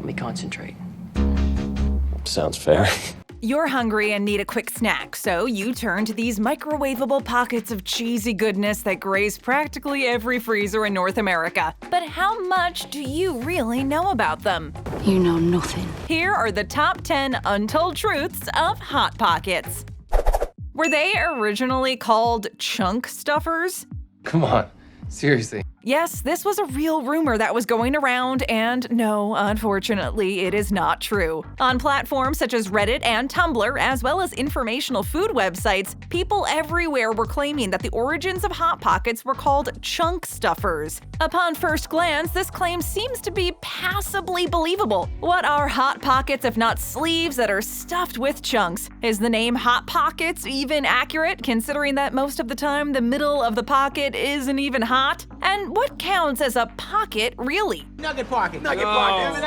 help me concentrate. Sounds fair. You're hungry and need a quick snack, so you turn to these microwavable pockets of cheesy goodness that grace practically every freezer in North America. But how much do you really know about them? You know nothing. Here are the top 10 untold truths of Hot Pockets. Were they originally called chunk stuffers? Come on, seriously. Yes, this was a real rumor that was going around, and no, unfortunately, it is not true. On platforms such as Reddit and Tumblr, as well as informational food websites, people everywhere were claiming that the origins of Hot Pockets were called chunk stuffers. Upon first glance, this claim seems to be passably believable. What are Hot Pockets if not sleeves that are stuffed with chunks? Is the name Hot Pockets even accurate, considering that most of the time the middle of the pocket isn't even hot? And what counts as a pocket, really? Nugget pocket. Nugget pocket.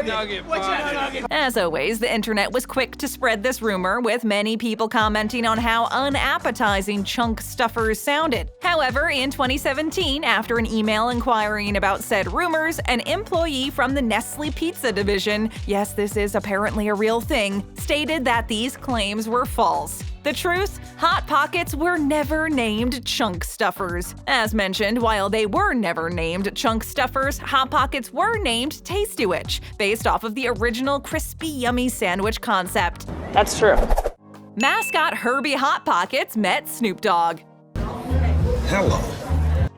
Nugget pocket. As always, the internet was quick to spread this rumor, with many people commenting on how unappetizing chunk stuffers sounded. However, in 2017, after an email inquiring about said rumors, an employee from the Nestlé pizza division, yes, this is apparently a real thing, stated that these claims were false. The truth? Hot Pockets were never named chunk stuffers. As mentioned, while they were never named chunk stuffers, Hot Pockets were named Tasty-Wich, based off of the original crispy, yummy sandwich concept. That's true. Mascot Herbie Hot Pockets met Snoop Dogg. Hello.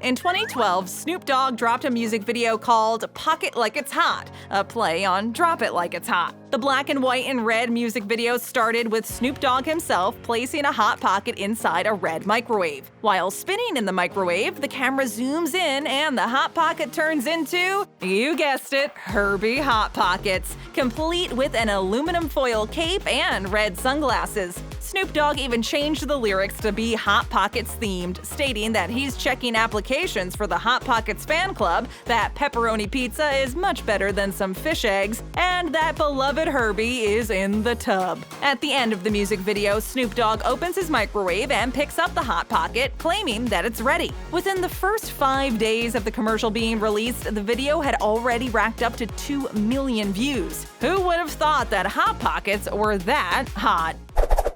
In 2012, Snoop Dogg dropped a music video called Pocket Like It's Hot, a play on Drop It Like It's Hot. The black and white and red music video started with Snoop Dogg himself placing a Hot Pocket inside a red microwave. While spinning in the microwave, the camera zooms in and the Hot Pocket turns into, you guessed it, Herbie Hot Pockets, complete with an aluminum foil cape and red sunglasses. Snoop Dogg even changed the lyrics to be Hot Pockets themed, stating that he's checking applications for the Hot Pockets fan club, that pepperoni pizza is much better than some fish eggs, and that beloved Herbie is in the tub. At the end of the music video, Snoop Dogg opens his microwave and picks up the Hot Pocket, claiming that it's ready. Within the first 5 days of the commercial being released, the video had already racked up to 2 million views. Who would have thought that Hot Pockets were that hot?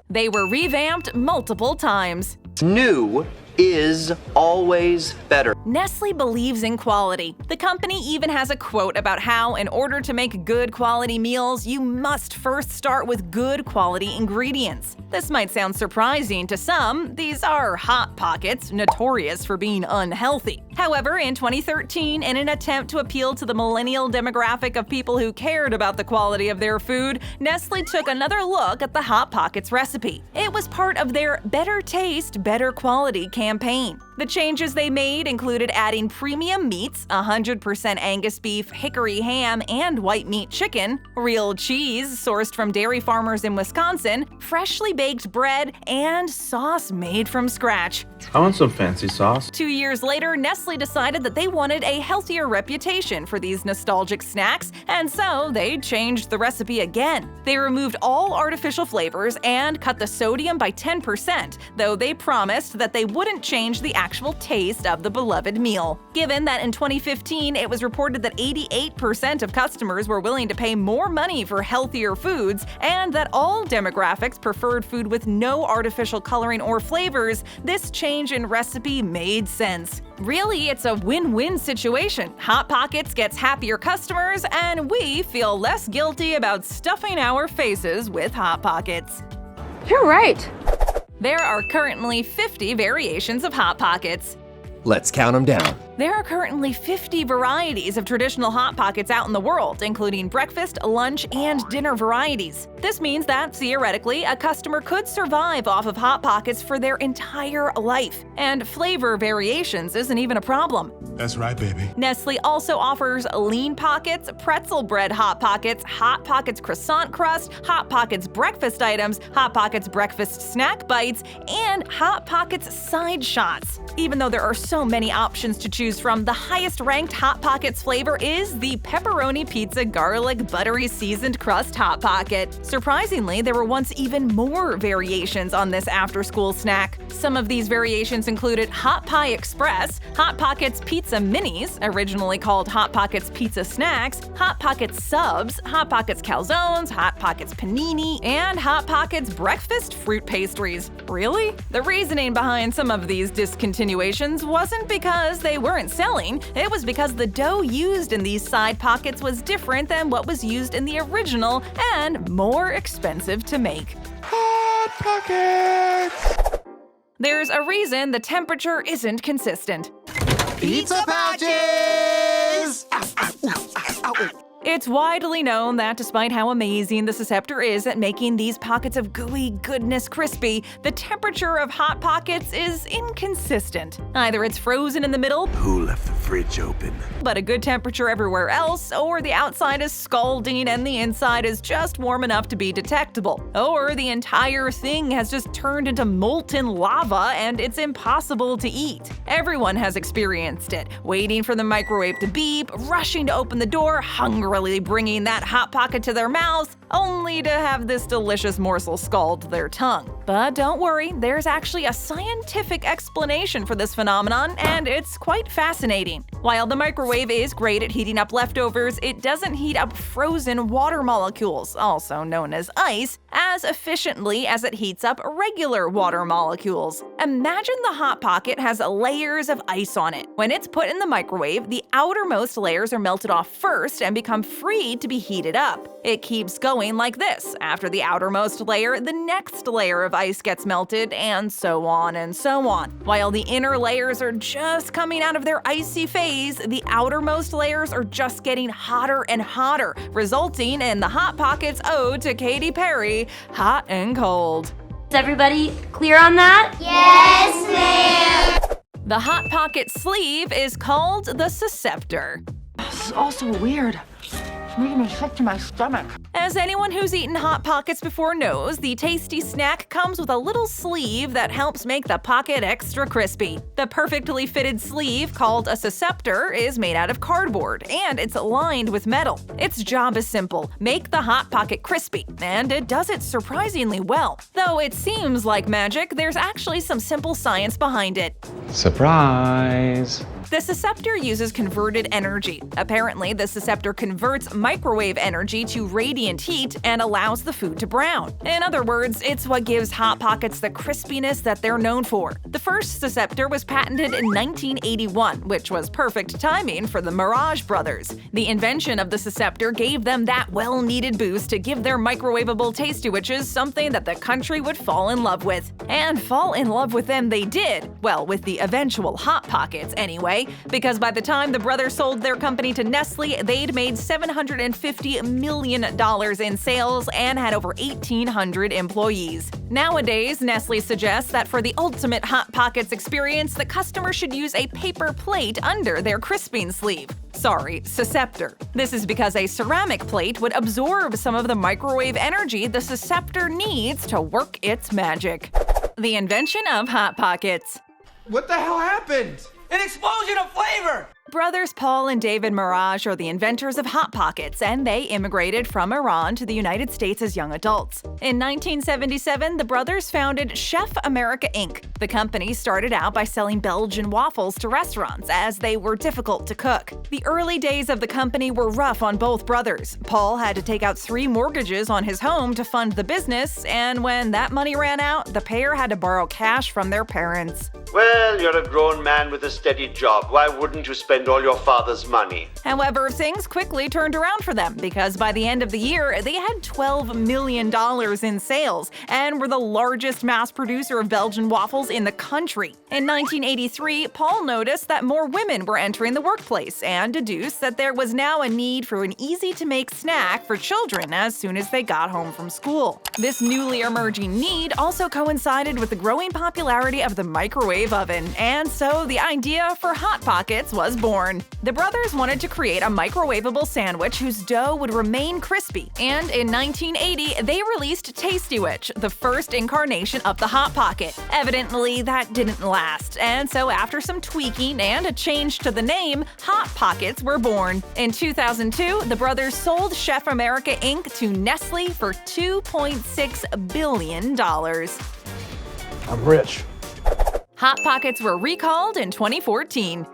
They were revamped multiple times. New is always better. Nestlé believes in quality. The company even has a quote about how, in order to make good quality meals, you must first start with good quality ingredients. This might sound surprising to some. These are Hot Pockets, notorious for being unhealthy. However, in 2013, in an attempt to appeal to the millennial demographic of people who cared about the quality of their food, Nestlé took another look at the Hot Pockets recipe. It was part of their Better Taste, Better Quality campaign. The changes they made included adding premium meats, 100% Angus beef, hickory ham, and white meat chicken, real cheese sourced from dairy farmers in Wisconsin, freshly baked bread, and sauce made from scratch. I want some fancy sauce. 2 years later, Nestlé decided that they wanted a healthier reputation for these nostalgic snacks, and so they changed the recipe again. They removed all artificial flavors and cut the sodium by 10%, though they promised that they wouldn't change the actual taste of the beloved meal. Given that in 2015 it was reported that 88% of customers were willing to pay more money for healthier foods, and that all demographics preferred food with no artificial coloring or flavors, this change in recipe made sense. Really, it's a win-win situation. Hot Pockets gets happier customers, and we feel less guilty about stuffing our faces with Hot Pockets. You're right. There are currently 50 variations of Hot Pockets. Let's count them down. There are currently 50 varieties of traditional Hot Pockets out in the world, including breakfast, lunch, and dinner varieties. This means that, theoretically, a customer could survive off of Hot Pockets for their entire life. And flavor variations isn't even a problem. That's right, baby. Nestlé also offers Lean Pockets, pretzel bread Hot Pockets, Hot Pockets croissant crust, Hot Pockets breakfast items, Hot Pockets breakfast snack bites, and Hot Pockets side shots. Even though there are so many options to choose choose from, the highest-ranked Hot Pockets flavor is the pepperoni pizza garlic buttery seasoned crust Hot Pocket. Surprisingly, there were once even more variations on this after-school snack. Some of these variations included Hot Pie Express, Hot Pockets Pizza Minis, originally called Hot Pockets Pizza Snacks, Hot Pockets Subs, Hot Pockets Calzones, Hot Pockets Panini, and Hot Pockets Breakfast Fruit Pastries. Really? The reasoning behind some of these discontinuations wasn't because they weren't selling, it was because the dough used in these side pockets was different than what was used in the original and more expensive to make. Hot Pockets! There's a reason the temperature isn't consistent. Pizza pouches! It's widely known that despite how amazing the Susceptor is at making these pockets of gooey goodness crispy, the temperature of Hot Pockets is inconsistent. Either it's frozen in the middle, Who left the fridge open? but a good temperature everywhere else, or the outside is scalding and the inside is just warm enough to be detectable. Or the entire thing has just turned into molten lava and it's impossible to eat. Everyone has experienced it, waiting for the microwave to beep, rushing to open the door, hungrily bringing that Hot Pocket to their mouths, only to have this delicious morsel scald their tongue. But don't worry, there's actually a scientific explanation for this phenomenon, and it's quite fascinating. While the microwave is great at heating up leftovers, it doesn't heat up frozen water molecules, also known as ice, as efficiently as it heats up regular water molecules. Imagine the Hot Pocket has layers of ice on it. When it's put in the microwave, the outermost layers are melted off first and become free to be heated up. It keeps going like this. After the outermost layer, the next layer of ice gets melted, and so on and so on. While the inner layers are just coming out of their icy phase, the outermost layers are just getting hotter and hotter, resulting in the Hot Pockets ode to Katy Perry, Hot and Cold. Is everybody clear on that? Yes, ma'am! The Hot Pocket sleeve is called the Susceptor. This is also weird. It's making me sick to my stomach. As anyone who's eaten Hot Pockets before knows, the tasty snack comes with a little sleeve that helps make the pocket extra crispy. The perfectly fitted sleeve, called a Susceptor, is made out of cardboard, and it's lined with metal. Its job is simple: make the Hot Pocket crispy, and it does it surprisingly well. Though it seems like magic, there's actually some simple science behind it. Surprise! The Susceptor uses converted energy. Apparently, the Susceptor converts microwave energy to radiant heat and allows the food to brown. In other words, it's what gives Hot Pockets the crispiness that they're known for. The first Susceptor was patented in 1981, which was perfect timing for the Mirage brothers. The invention of the Susceptor gave them that well-needed boost to give their microwavable tasty witches something that the country would fall in love with. And fall in love with them they did. Well, with the eventual Hot Pockets, anyway, because by the time the brothers sold their company to Nestlé, they'd made $750 million in sales and had over 1,800 employees. Nowadays, Nestlé suggests that for the ultimate Hot Pockets experience, the customer should use a paper plate under their crisping sleeve. Sorry, Susceptor. This is because a ceramic plate would absorb some of the microwave energy the Susceptor needs to work its magic. The invention of Hot Pockets. What the hell happened? An explosion of flavor! Brothers Paul and David Mirage are the inventors of Hot Pockets, and they immigrated from Iran to the United States as young adults. In 1977, the brothers founded Chef America Inc. The company started out by selling Belgian waffles to restaurants, as they were difficult to cook. The early days of the company were rough on both brothers. Paul had to take out 3 mortgages on his home to fund the business, and when that money ran out, the pair had to borrow cash from their parents. Well, you're a grown man with a steady job. Why wouldn't you spend all your father's money? However, things quickly turned around for them because by the end of the year, they had $12 million in sales and were the largest mass producer of Belgian waffles in the country. In 1983, Paul noticed that more women were entering the workplace and deduced that there was now a need for an easy-to-make snack for children as soon as they got home from school. This newly emerging need also coincided with the growing popularity of the microwave microwave oven, and so the idea for Hot Pockets was born. The brothers wanted to create a microwavable sandwich whose dough would remain crispy, and in 1980, they released Tasty-Wich, the first incarnation of the Hot Pocket. Evidently, that didn't last, and so after some tweaking and a change to the name, Hot Pockets were born. In 2002, the brothers sold Chef America Inc. to Nestlé for $2.6 billion. I'm rich. Hot Pockets were recalled in 2014.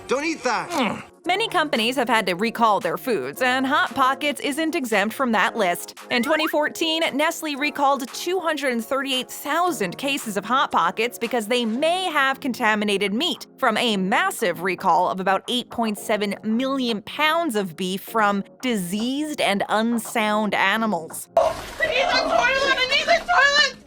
Don't eat that. Many companies have had to recall their foods, and Hot Pockets isn't exempt from that list. In 2014, Nestlé recalled 238,000 cases of Hot Pockets because they may have contaminated meat, from a massive recall of about 8.7 million pounds of beef from diseased and unsound animals.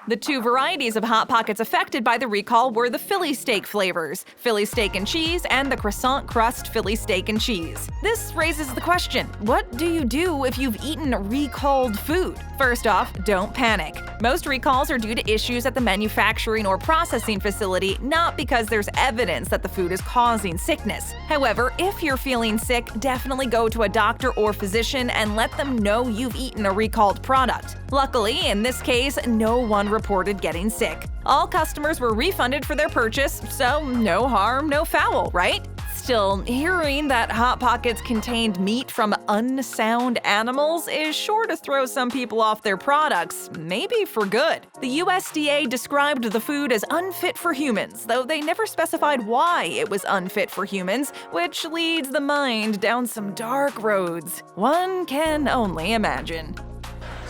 The two varieties of Hot Pockets affected by the recall were the Philly steak flavors, Philly steak and cheese, and the croissant crust Philly steak and cheese. This raises the question, what do you do if you've eaten recalled food? First off, don't panic. Most recalls are due to issues at the manufacturing or processing facility, not because there's evidence that the food is causing sickness. However, if you're feeling sick, definitely go to a doctor or physician and let them know you've eaten a recalled product. Luckily, in this case, no one reported getting sick. All customers were refunded for their purchase, so no harm, no foul, right? Still, hearing that Hot Pockets contained meat from unsound animals is sure to throw some people off their products, maybe for good. The USDA described the food as unfit for humans, though they never specified why it was unfit for humans, which leads the mind down some dark roads. One can only imagine.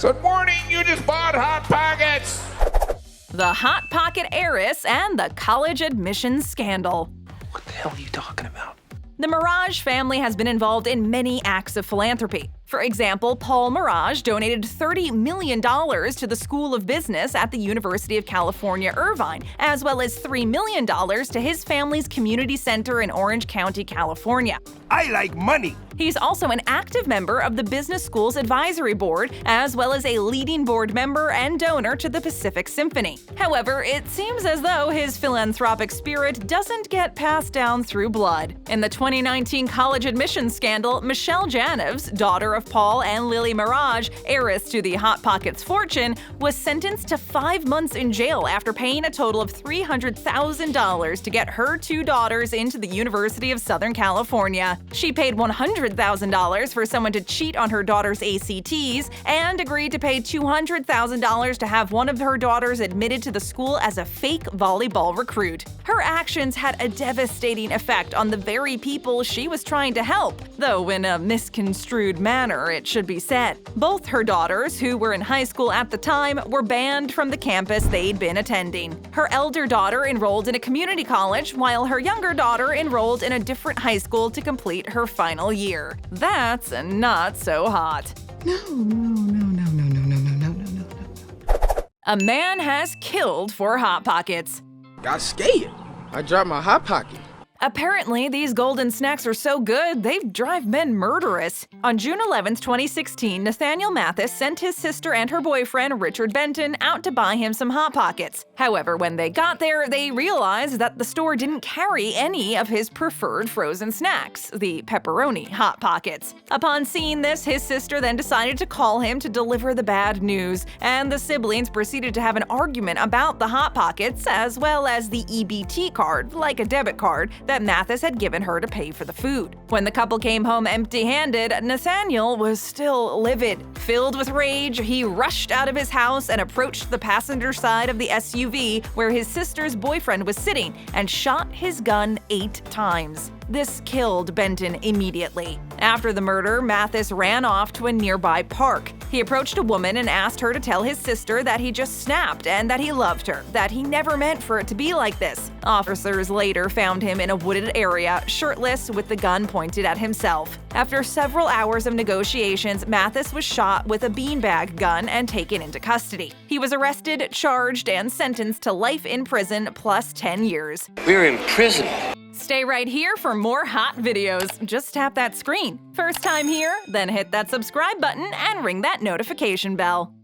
Good morning, you just bought Hot Pockets! The Hot Pocket Heiress and the college admissions scandal. What the hell are you talking about? The Mirage family has been involved in many acts of philanthropy. For example, Paul Mirage donated $30 million to the School of Business at the University of California, Irvine, as well as $3 million to his family's community center in Orange County, California. I like money. He's also an active member of the Business Schools Advisory Board, as well as a leading board member and donor to the Pacific Symphony. However, it seems as though his philanthropic spirit doesn't get passed down through blood. In the 2019 college admissions scandal, Michelle Janevs, daughter of Paul and Lily Mirage, heiress to the Hot Pockets fortune, was sentenced to 5 months in jail after paying a total of $300,000 to get her two daughters into the University of Southern California. She paid $100,000 for someone to cheat on her daughter's ACTs and agreed to pay $200,000 to have one of her daughters admitted to the school as a fake volleyball recruit. Her actions had a devastating effect on the very people she was trying to help, though in a misconstrued manner, it should be said. Both her daughters, who were in high school at the time, were banned from the campus they'd been attending. Her elder daughter enrolled in a community college, while her younger daughter enrolled in a different high school to complete her final year. That's not so hot. No. A man has killed for Hot Pockets. Got scared. I dropped my Hot Pocket. Apparently, these golden snacks are so good, they drive men murderous. On June 11, 2016, Nathaniel Mathis sent his sister and her boyfriend, Richard Benton, out to buy him some Hot Pockets. However, when they got there, they realized that the store didn't carry any of his preferred frozen snacks, the pepperoni Hot Pockets. Upon seeing this, his sister then decided to call him to deliver the bad news, and the siblings proceeded to have an argument about the Hot Pockets, as well as the EBT card, like a debit card, that Mathis had given her to pay for the food. When the couple came home empty-handed, Nathaniel was still livid. Filled with rage, he rushed out of his house and approached the passenger side of the SUV where his sister's boyfriend was sitting and shot his gun 8 times. This killed Benton immediately. After the murder, Mathis ran off to a nearby park. He approached a woman and asked her to tell his sister that he just snapped and that he loved her, that he never meant for it to be like this. Officers later found him in a wooded area, shirtless, with the gun pointed at himself. After several hours of negotiations, Mathis was shot with a beanbag gun and taken into custody. He was arrested, charged, and sentenced to life in prison plus 10 years. We're in prison. Stay right here for more hot videos. Just tap that screen. First time here? Then hit that subscribe button and ring that notification bell.